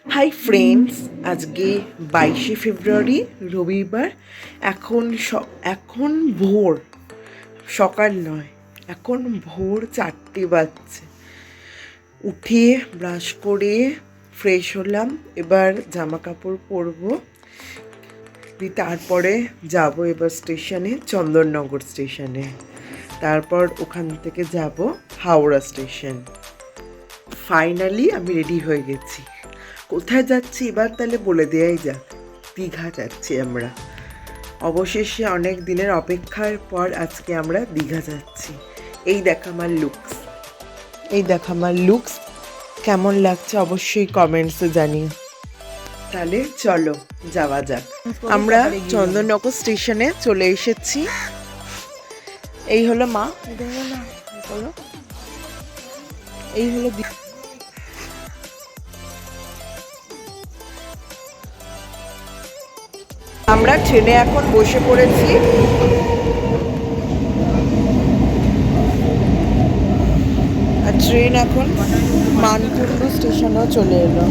Hi friends, আজকে 22শে ফেব্রুয়ারি রবিবার। এখন ভোর, সকাল নয়, এখন ভোর 4টে বাজছে। উঠে ব্রাশ করে ফ্রেশ হলাম, এবার জামা কাপড় পরবো, তারপরে যাব এবার স্টেশনে, চন্দননগর স্টেশনে। তারপর ওখান থেকে যাব হাওড়া স্টেশন। ফাইনালি আমি রেডি হয়ে গেছি। কোথায় যাচ্ছি এবার তাহলে বলে দেওয়াই যাক। দীঘা যাচ্ছি আমরা। অবশেষে অনেক দিনের অপেক্ষার পর আজকে আমরা দীঘা যাচ্ছি। এই দেখ আমার লুকস, কেমন লাগছে অবশ্যই কমেন্টসে জানিও। তাহলে চলো যাওয়া যাক। আমরা চন্দননগর স্টেশনে চলে এসেছি। এই হলো মা, এই হলো আমরা ট্রেনে এখন বসে পড়েছি। আর ট্রেন এখন মানকুণ্ডু স্টেশনেও চলে এলো।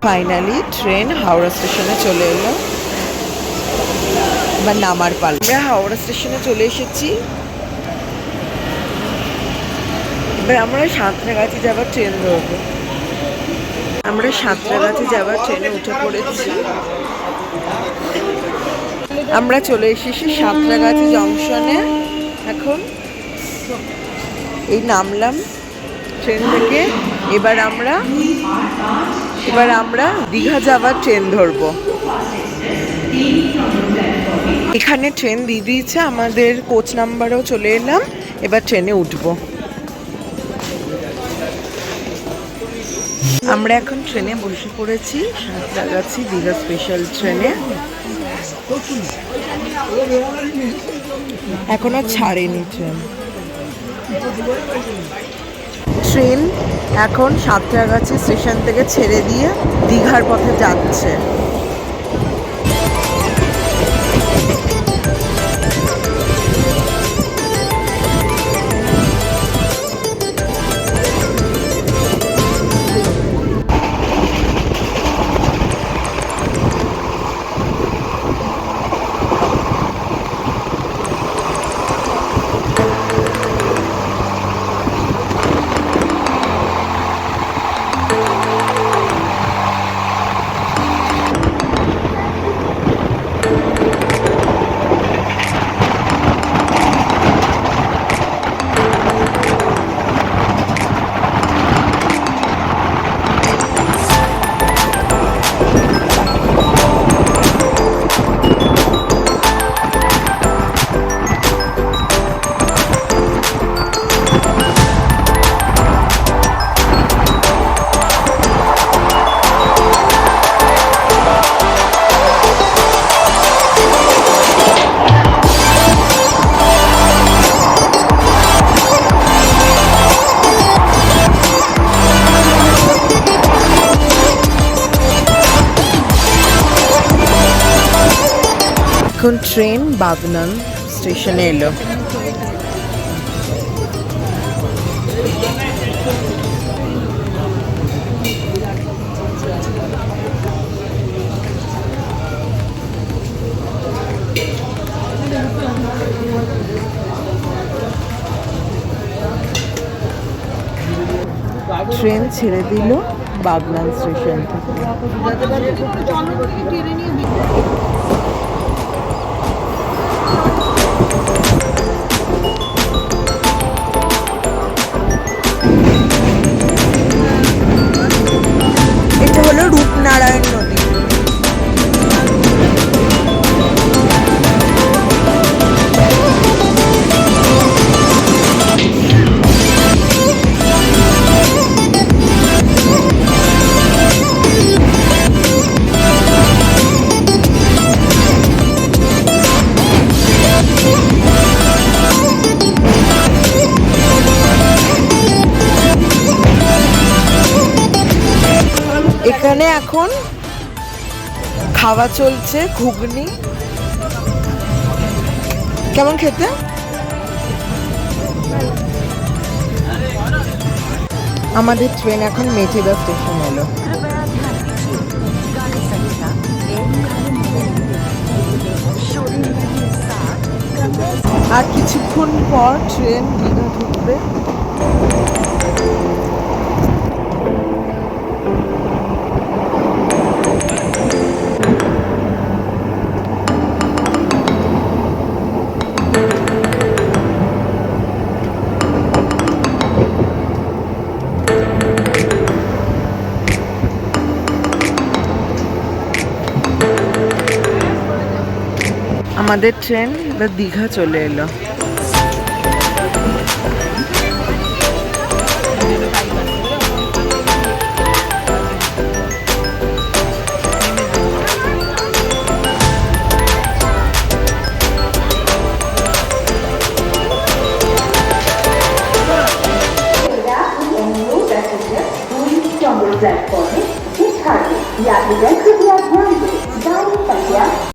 ফাইনালি ট্রেন হাওড়া স্টেশনে চলে এলো। এবার নামার পালা। আমরা হাওড়া স্টেশনে চলে এসেছি। এবার আমরা সাঁতরাগাছি যাবার ট্রেন ধরবো। আমরা সাঁতরাগাছি যাবার ট্রেনে উঠে পড়েছি। আমরা চলে এসেছি সাঁতরাগাছি জংশনে। এখন এই নামলাম ট্রেন থেকে। এবার আমরা দীঘা যাওয়ার ট্রেন ধরবো। এখানে ট্রেন দিয়ে দিয়েছে, আমাদের কোচ নাম্বারও চলে এলাম। এবার ট্রেনে উঠবো। আমরা এখন ট্রেনে বসে পড়েছি, সাঁতরাগাছি দীঘা স্পেশাল ট্রেনে। এখনো ছাড়েনি ট্রেন এখন সাঁতরাগাছি স্টেশন থেকে ছেড়ে দিয়ে দীঘার পথে যাচ্ছে। এখন ট্রেন বাগনান স্টেশনে এলো। ট্রেন ছেড়ে দিল বাগনান স্টেশন থেকে। এটা হলো রূপনারায়ণ নদী। এখানে এখন খাওয়া চলছে, ঘুগনি। কেমন খেতে? আমাদের ট্রেন এখন মেচেদা স্টেশন এলো। আর কিছুক্ষণ পর ট্রেন দীঘা ঢুকবে। আমাদের ট্রেন এবার দীঘা চলে এলো। प्लेटफॉर्म में छात्र यात्रीगण कृपया ध्यान दें। दाएं पहिया